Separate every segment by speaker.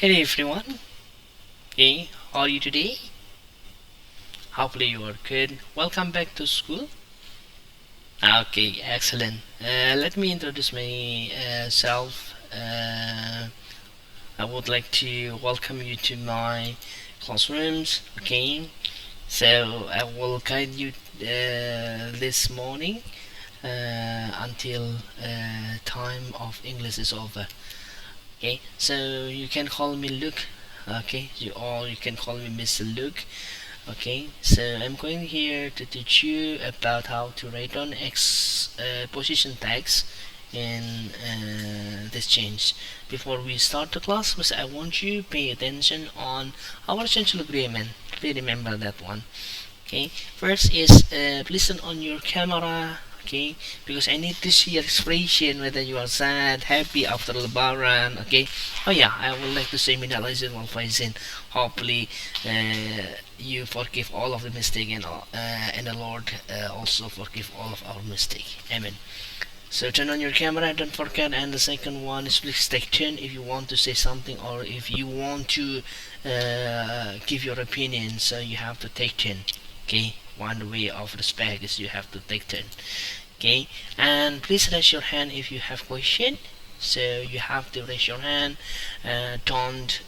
Speaker 1: Hey everyone, hey, how are you today? Hopefully you are good. Welcome back to school. Okay, excellent. Let me introduce myself. I would like to welcome you to my classrooms. Okay, so I will guide you this morning until time of English is over. Okay, so you can call me Luke. Okay, you can call me Mr. Luke. Okay, so I'm going here to teach you about how to write on position tags in this change. Before we start the class, I want you to pay attention on our essential agreement. Please remember that one. Okay, first is please turn on your camera. Okay, because I need to see your expression whether you are sad, happy after Lebaran. Okay, oh yeah, I would like to say minalizing while facing. Hopefully, you forgive all of the mistake and the Lord also forgive all of our mistake. Amen. So turn on your camera, don't forget. And the second one is please take turn if you want to say something or if you want to give your opinion. So you have to take turn. Okay, one way of respect is you have to take turn. Okay, and please raise your hand if you have question. So you have to raise your hand. Don't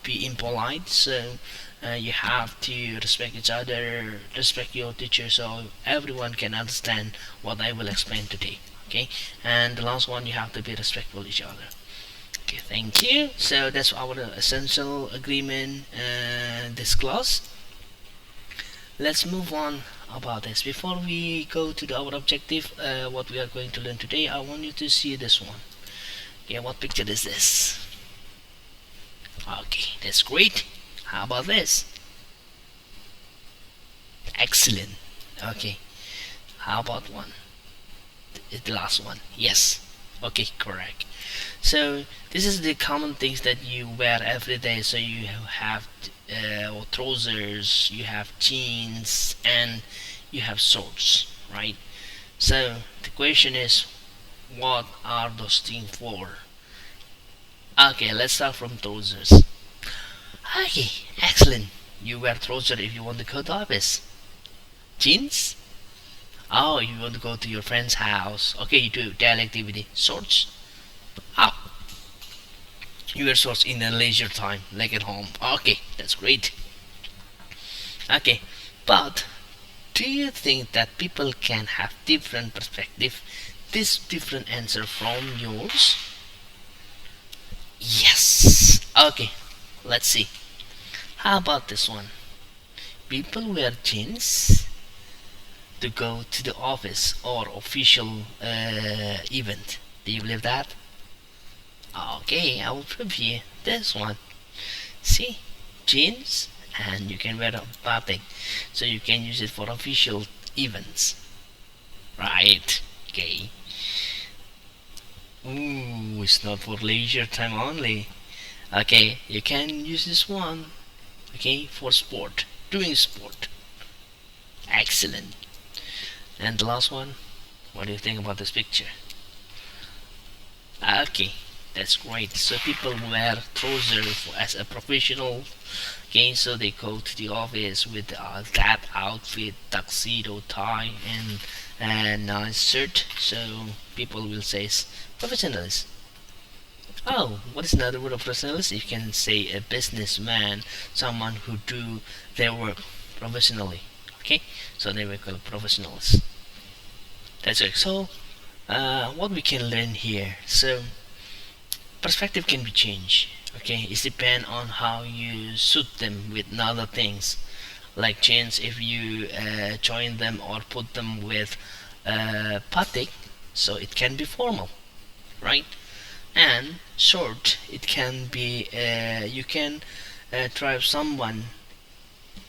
Speaker 1: be impolite. So you have to respect each other, respect your teacher, so everyone can understand what I will explain today. Okay, and the last one, you have to be respectful each other. Okay, thank you. So that's our essential agreement this class. Let's move on about this. Before we go to our objective, what we are going to learn today, I want you to see this one. Okay, what picture is this? Okay, that's great. How about this? Excellent. Okay, how about one? The last one. Yes. Okay, correct. So this is the common things that you wear every day. So you have trousers, you have jeans, and you have shorts, right? So the question is, what are those things for? Okay, let's start from trousers. Okay, excellent. You wear trousers if you want to go to office. Jeans? Oh, you want to go to your friend's house. Okay, you do daily activity. Shorts? Oh, you wear shorts in the leisure time, like at home. Okay, that's great. Okay, but do you think that people can have different perspective, this different answer from yours? Yes. Okay, let's see. How about this one? People wear jeans to go to the office or official event. Do you believe that? Okay, I will prove you this one. See, jeans, and you can wear a batik, so you can use it for official events, right? Okay. Ooh, it's not for leisure time only. Okay, you can use this one. Okay, for sport, doing sport. Excellent. And the last one, what do you think about this picture? Okay, that's great. So people wear trousers as a professional. Okay, so they go to the office with that outfit, tuxedo, tie, and nice shirt. So people will say professionalist. Oh, what is another word of professionalist? You can say a businessman, someone who do their work professionally. Okay, so they will call professionals. That's it. So, what we can learn here. So, perspective can be changed. Okay, it depends on how you suit them with other things, like jeans. If you join them or put them with batik, so it can be formal, right? And short, it can be you can try someone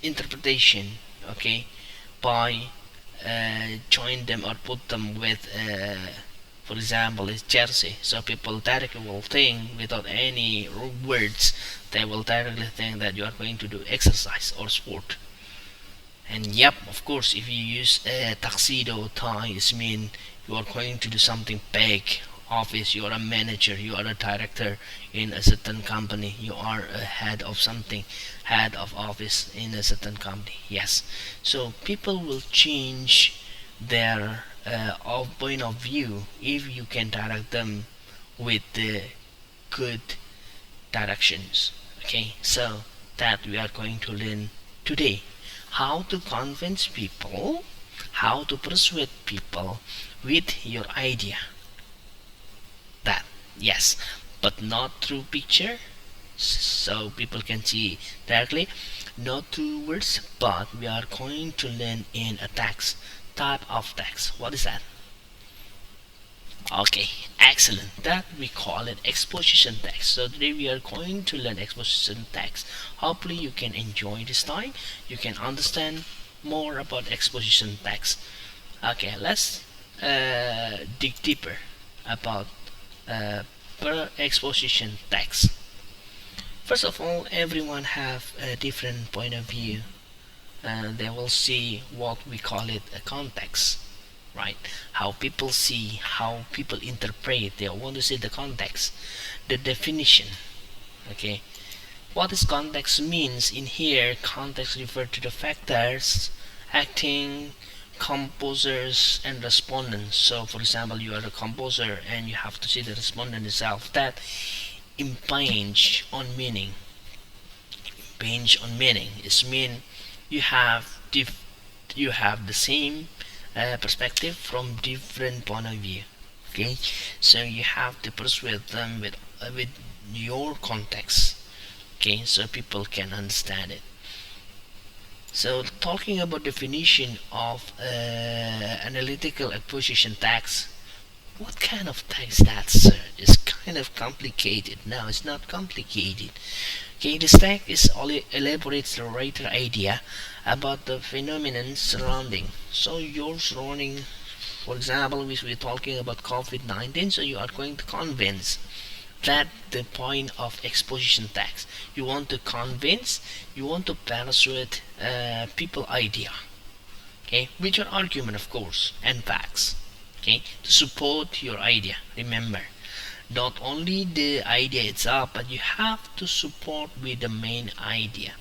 Speaker 1: interpretation, okay, by join them or put them with for example is jersey, so people directly will think without any words, they will directly think that you are going to do exercise or sport. And yep, of course, if you use a tuxedo tie, it means you are going to do something big office, you are a manager, you are a director in a certain company, you are a head of something, head of office in a certain company. Yes, so people will change their point of view if you can direct them with the good directions. Okay, so that we are going to learn today, how to convince people, how to persuade people with your idea. That, yes, but not through picture, so people can see directly, not through words, but we are going to learn in a text, type of text. What is that? Okay, excellent. That we call it exposition text. So today we are going to learn exposition text. Hopefully you can enjoy this time. You can understand more about exposition text. Okay, let's dig deeper about per exposition text. First of all, everyone have a different point of view, and they will see what we call it a context, right? How people see, how people interpret. They want to see the context, the definition. Okay, what is context means in here? Context refer to the factors acting, composers and respondents. So for example, you are the composer and you have to see the respondent itself that impinge on meaning. Impinge on meaning is mean you have you have the same perspective from different point of view. Okay, so you have to persuade them with your context. Okay, so people can understand it. So talking about definition of analytical exposition text, what kind of text that, sir? Is kind of complicated. No, it's not complicated. Okay, this text is only elaborates the writer idea about the phenomenon surrounding. So your surrounding, for example, we're talking about COVID-19, so you are going to convince that the point of exposition text. You want to convince, you want to persuade people idea. Okay, with your argument, of course, and facts. Okay, to support your idea. Remember, not only the idea itself, but you have to support with the main idea.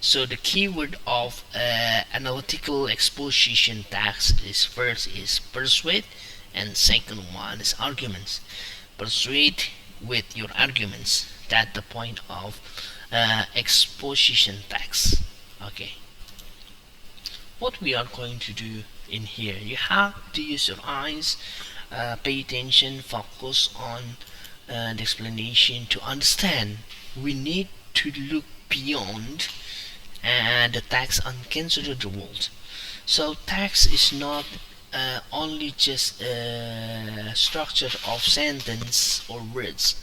Speaker 1: So the keyword of analytical exposition text is first is persuade, and second one is arguments. Persuade with your arguments. That's the point of exposition text. Okay, what we are going to do in here, you have to use your eyes, pay attention, focus on the explanation to understand. We need to look beyond the text and consider the world. So text is not only just a structure of sentence or words,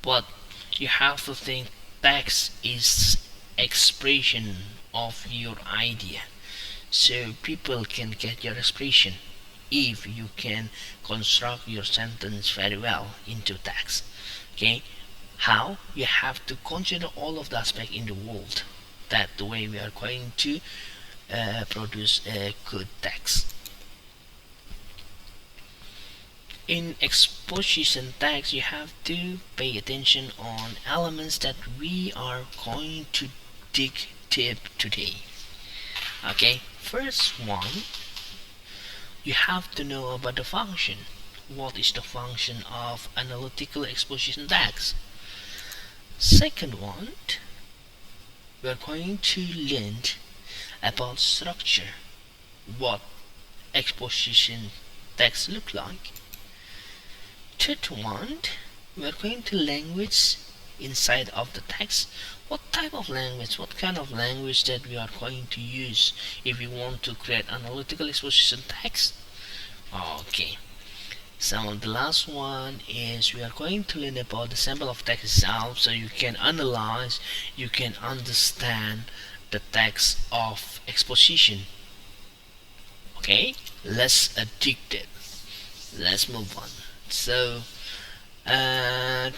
Speaker 1: but you have to think text is expression of your idea, so people can get your expression if you can construct your sentence very well into text. Okay, how? You have to consider all of the aspects in the world. That the way we are going to produce a good text. In exposition text, you have to pay attention on elements that we are going to dig deep today. Okay, first one, you have to know about the function. What is the function of analytical exposition text? Second one, we are going to learn about structure. What exposition text look like? Third one, we are going to language inside of the text. What type of language, what kind of language that we are going to use if we want to create analytical exposition text? Okay, so the last one is we are going to learn about the sample of text itself, so you can analyze, you can understand the text of exposition. Okay, let's dig it. Let's move on. So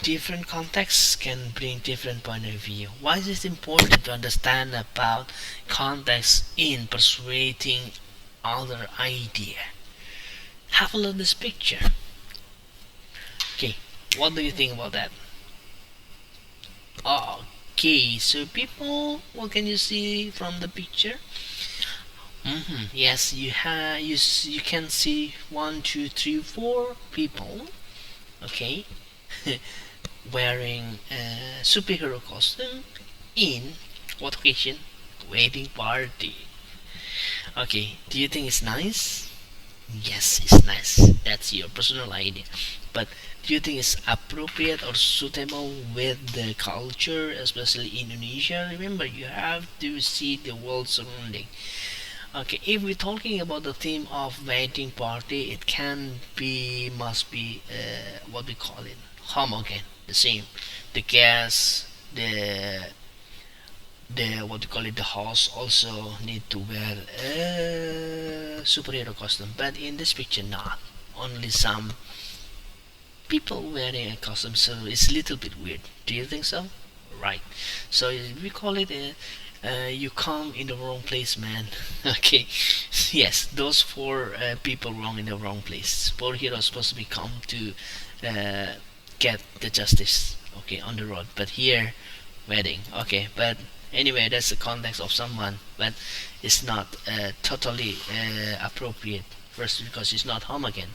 Speaker 1: different contexts can bring different point of view. Why is it important to understand about context in persuading other idea? Have a look at this picture. What do you think about that? Okay, so people, what can you see from the picture? Yes, you can see one, two, three, four people. Okay, wearing a superhero costume in what occasion? Wedding party. Okay, do you think it's nice? Yes, it's nice. That's your personal idea. But do you think it's appropriate or suitable with the culture, especially Indonesia? Remember, you have to see the world surrounding. Okay, if we're talking about the theme of wedding party, it can be, must be, what we call it, homogen, the same. The guests, the what you call it, the host also need to wear a superhero costume, but in this picture not. Only some people wearing a costume, so it's a little bit weird. Do you think so? Right. So we call it you come in the wrong place, man. Okay. Yes, those four people wrong in the wrong place. Four heroes supposed to be come to uh, get the justice. Okay, on the road, but here wedding. Okay, but anyway, that's the context of someone, but it's not totally appropriate. First, because it's not home again.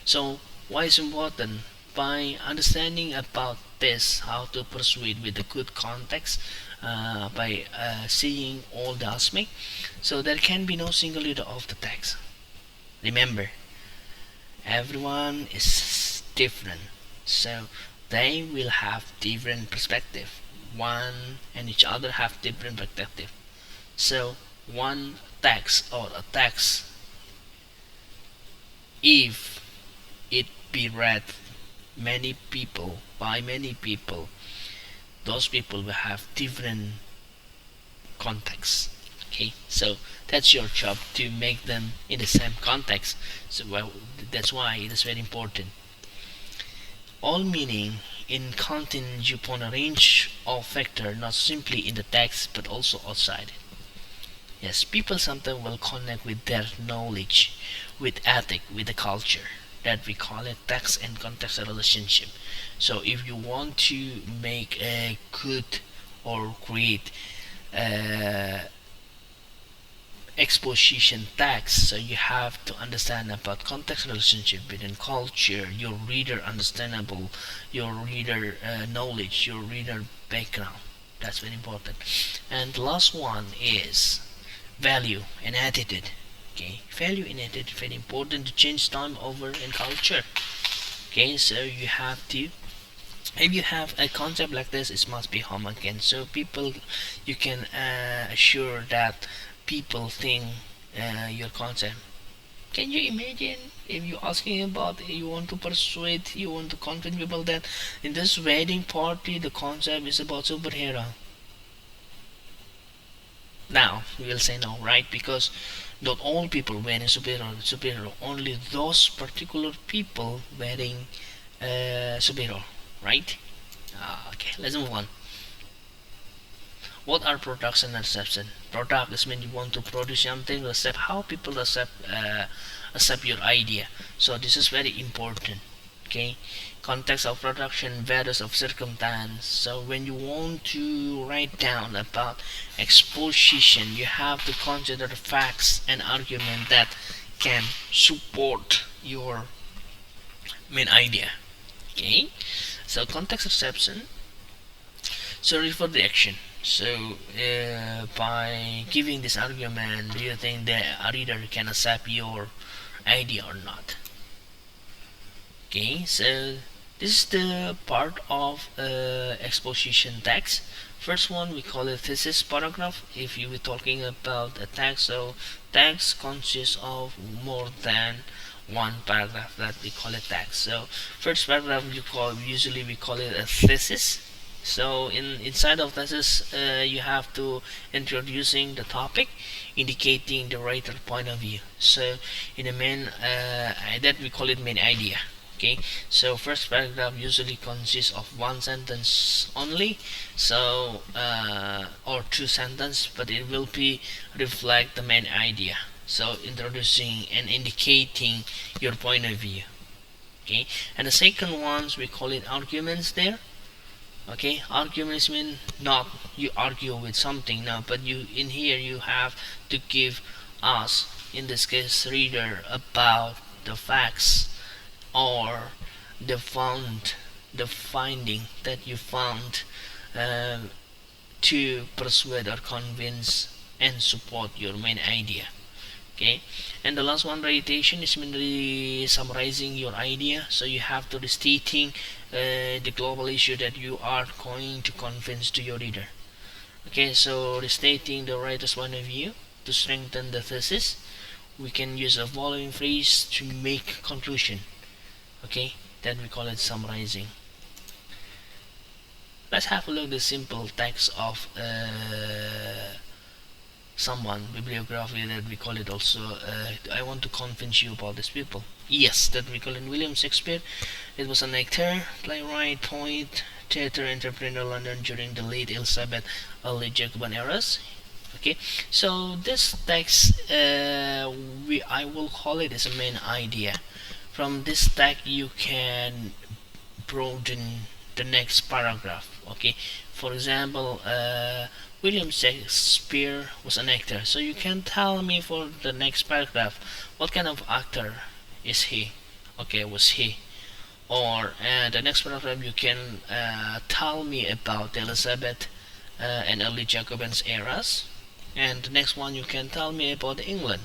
Speaker 1: So why is important? By understanding about this, how to persuade with a good context, by seeing all the aspect, so there can be no single leader of the text. Remember, everyone is different, so they will have different perspective. One and each other have different perspective. So one text or a text, if it be read many people by many people, those people will have different contexts. Okay, so that's your job to make them in the same context. So well, that's why it is very important. All meaning in content upon a range of factor, not simply in the text but also outside it. Yes, people sometimes will connect with their knowledge, with ethic, with the culture. That we call it text and context relationship. So if you want to make a good or create exposition text, so you have to understand about context relationship between culture, your reader understandable, your reader knowledge, your reader background. That's very important. And the last one is value and attitude. Okay, value and attitude very important to change time over in culture. Okay, so you have to, if you have a concept like this, it must be homogeneous, so people, you can assure that people think your concept. Can you imagine if you asking about, you want to persuade, you want to convince people that in this wedding party the concept is about superhero? Now we will say no, right? Because not all people wearing superhero, only those particular people wearing superhero, right? Okay, let's move on. What are production and reception? Product is when you want to produce something, accept how people accept your idea. So this is very important. Okay, context of production varies of circumstance. So when you want to write down about exposition, you have to consider facts and argument that can support your main idea. Okay, so context reception. So refer the action. So by giving this argument, do you think the reader can accept your idea or not? Okay, so this is the part of exposition text. First one we call it thesis paragraph. If you were talking about a text, so text consists of more than one paragraph, that we call it text. So first paragraph usually we call it a thesis. So inside of thesis, you have to introducing the topic, indicating the writer point of view. So in the main that we call it main idea. Okay, so first paragraph usually consists of one sentence only, so or two sentences, but it will be reflect the main idea. So introducing and indicating your point of view. Okay, and the second ones we call it arguments there. Okay, arguments mean not you argue with something now, but you in here you have to give us, in this case reader, about the facts or the found the finding that you found, um, to persuade or convince and support your main idea. Okay, and the last one, recitation, is mainly summarizing your idea, so you have to restating the global issue that you are going to convince to your reader. Okay, so restating the writer's point of view to strengthen the thesis, we can use a following phrase to make conclusion. Okay, then we call it summarizing. Let's have a look at the simple text of someone bibliography, that we call it also I want to convince you about these people. Yes, that we call it William Shakespeare. It was an actor, playwright, poet, theater entrepreneur, London during the late Elizabeth, early Jacobean eras. Okay, so this text, I will call it as a main idea. From this text you can broaden the next paragraph. Okay, for example, William Shakespeare was an actor, so you can tell me for the next paragraph what kind of actor is he. Okay, was he. Or the next paragraph you can tell me about Elizabeth and early Jacobins eras, and the next one you can tell me about England.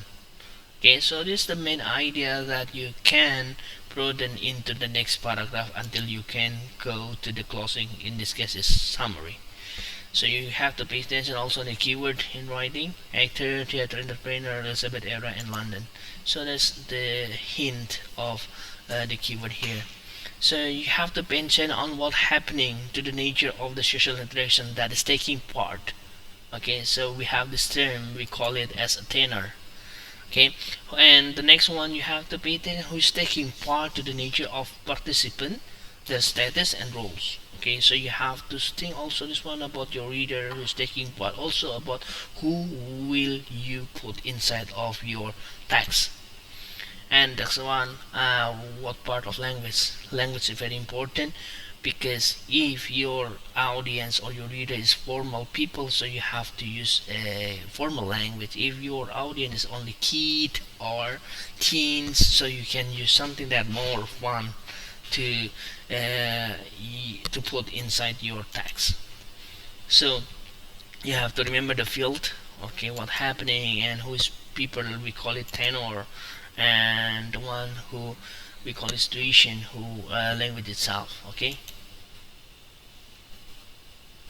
Speaker 1: Okay, so this is the main idea that you can broaden into the next paragraph until you can go to the closing. In this case is summary. So you have to pay attention also the keyword in writing: actor, theater entrepreneur, Elizabeth era, and London. So that's the hint of the keyword here. So you have to pay attention on what happening to the nature of the social interaction that is taking part. Okay, so we have this term, we call it as a tenor. Okay, and the next one you have to pay attention who is taking part to the nature of participant, their status and roles. Okay, so you have to think also this one about your reader who is taking part, also about who will you put inside of your text. And that's one, what part of language. Language is very important, because if your audience or your reader is formal people, so you have to use a formal language. If your audience is only kid or teens, so you can use something that more fun to put inside your text. So you have to remember the field, okay, what's happening and who is people, we call it tenor, and the one who we call it situation, who language itself. Okay,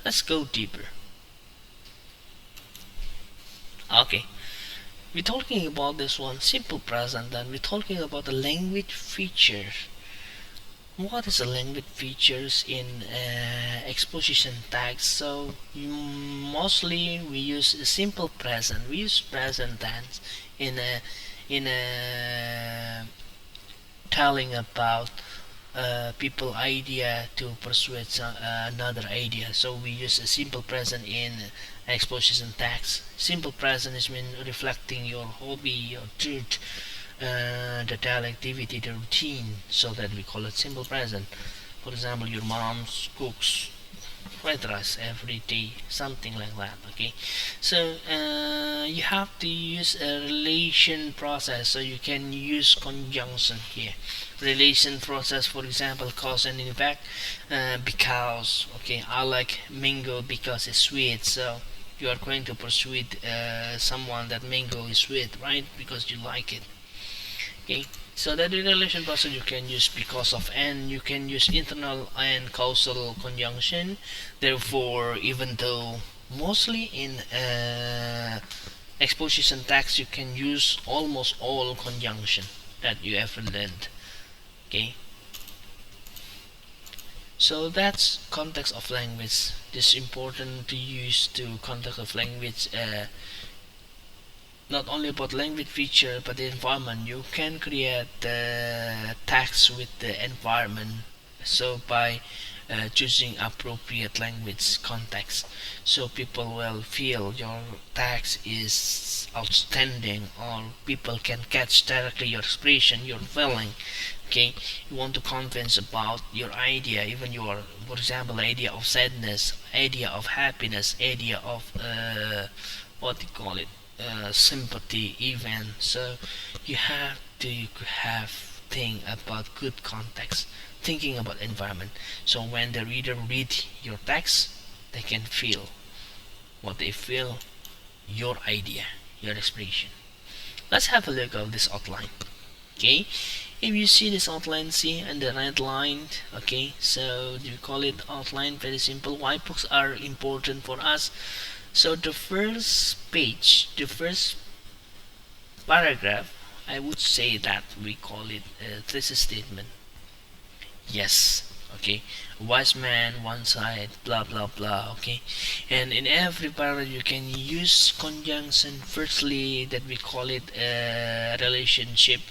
Speaker 1: let's go deeper. Okay, we're talking about this one simple present, and we're talking about the language features. What is the language features in exposition tags? So mostly we use a simple present. We use present tense in a telling about people idea to persuade another idea. So we use a simple present in exposition tags. Simple present is mean reflecting your hobby, your truth, the daily activity, the routine, so that we call it simple present. For example, your mom cooks fried rice every day, something like that. Okay, so you have to use a relation process, so you can use conjunction here. Relation process, for example, cause and effect. Because, okay, I like mango because it's sweet, so you are going to persuade someone that mango is sweet, right? Because you like it. Okay, so that the relation process you can use because of, and you can use internal and causal conjunction. Therefore, even though mostly in exposition text you can use almost all conjunction that you ever learned. Okay, so that's context of language. This is important to use to context of language. Not only about language feature but the environment. You can create the text with the environment, so by choosing appropriate language context, so people will feel your text is outstanding, or people can catch directly your expression, your feeling. Okay, you want to convince about your idea, even your, for example, idea of sadness, idea of happiness, idea of what do you call it, sympathy even. So you have to have think about good context, thinking about environment, so when the reader read your text, they can feel what they feel, your idea, your expression. Let's have a look at this outline. Okay, if you see this outline, see, and the red line. Okay, so you call it outline, very simple. Why books are important for us? So the first page, the first paragraph, I would say that we call it a thesis statement. Yes, okay, wise man one side, blah blah blah. Okay, and in every paragraph you can use conjunction. Firstly, that we call it a relationship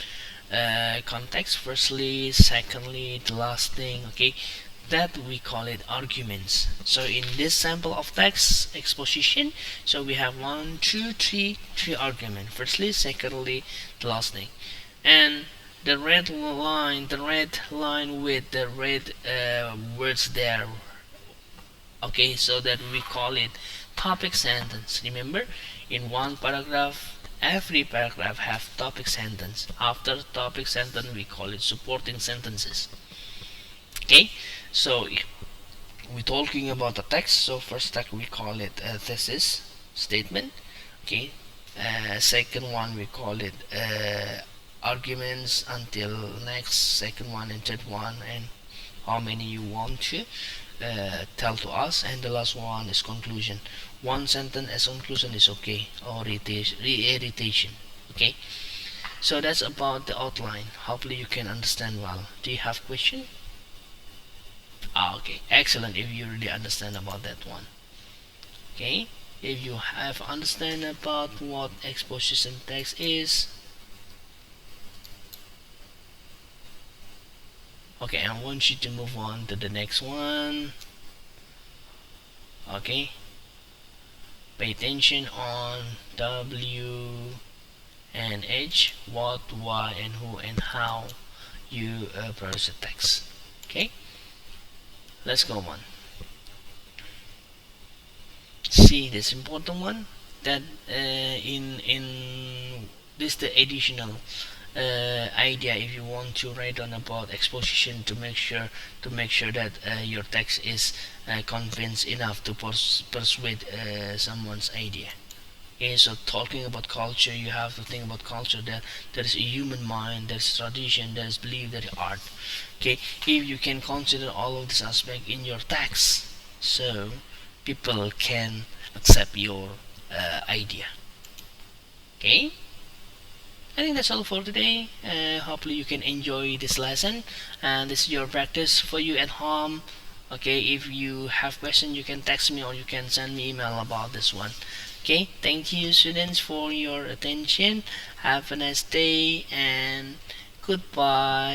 Speaker 1: context. Firstly, secondly, the last thing. Okay, that we call it arguments. So in this sample of text exposition, so we have one, two, three argument. Firstly, secondly, the last thing, and the red line with the red words there. Okay, so that we call it topic sentence. Remember, in one paragraph, every paragraph have topic sentence. After topic sentence, we call it supporting sentences. Okay, so we're talking about the text. So first text we call it a thesis statement. Okay, second one we call it arguments, until next second one and third one, and how many you want to tell to us, and the last one is conclusion. One sentence as conclusion is okay, or re-irritation. Okay, so that's about the outline. Hopefully you can understand well. Do you have question? Okay, excellent, if you really understand about that one. Okay, if you have understand about what exposition text is. Okay, I want you to move on to the next one. Okay, pay attention on W and H, what, why, and who, and how you process the text. Okay, let's go on. See this important one, that in this the additional idea. If you want to write on about exposition, to make sure that your text is convinced enough to persuade someone's idea. Okay, so talking about culture, you have to think about culture, that there is a human mind, there is tradition, there is belief, there is art. Okay, if you can consider all of this aspect in your text, so people can accept your idea. Okay, I think that's all for today. Hopefully you can enjoy this lesson, and this is your practice for you at home. Okay, if you have questions, you can text me or you can send me email about this one. Okay, thank you students for your attention. Have a nice day and goodbye.